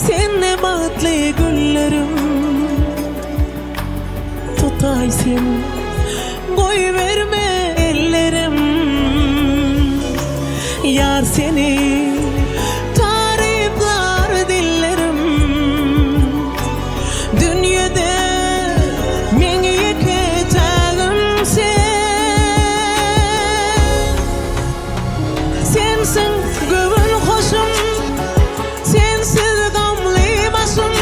Sen nebatli güllerim tutay seni, koy verme ellerim. Yar seni tarifler dillerim. Dünyada men yeketagim sensin göbün hoşum, sensiz gamly başım.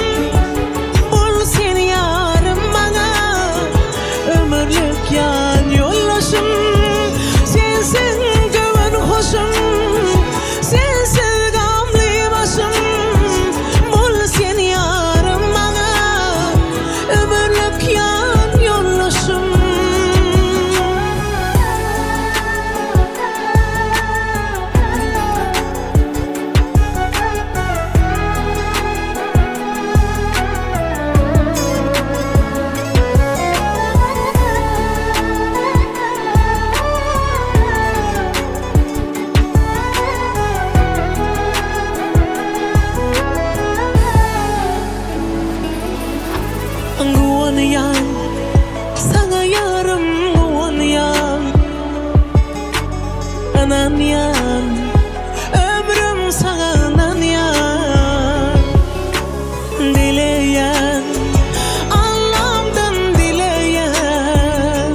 Bul sen yarım bana, ömürlük yan yollaşım. Sensin göbün hoşum, sensiz gamly başım. Bul sen yarım bana, ömürlük yan yollaşım. Nguwan yan, sana yarım nguwan yan. Anan yan, ömrüm sana anan yan. Dileyen, Allah'ımdan dileyen.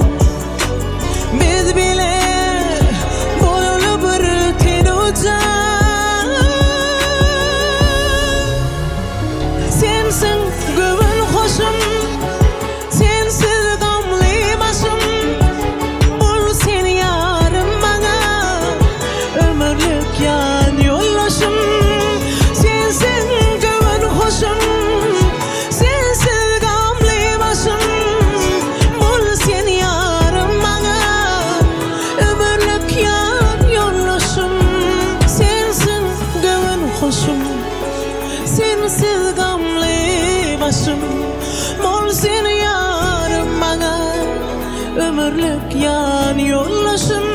Biz bile boylu bir tenucan. Sensin göbün hoşum, sensiz gamly başım. Bul sen yarım bana, ömürlük yan yollaşım. Sensin göbün hoşum, sensiz gamly başım. Bul sen yarım bana, ömürlük yan yollaşım. Sensin göbün hoşum, sensiz gamly başım. Bul sen yarım bana, ömürlük yan yollaşım.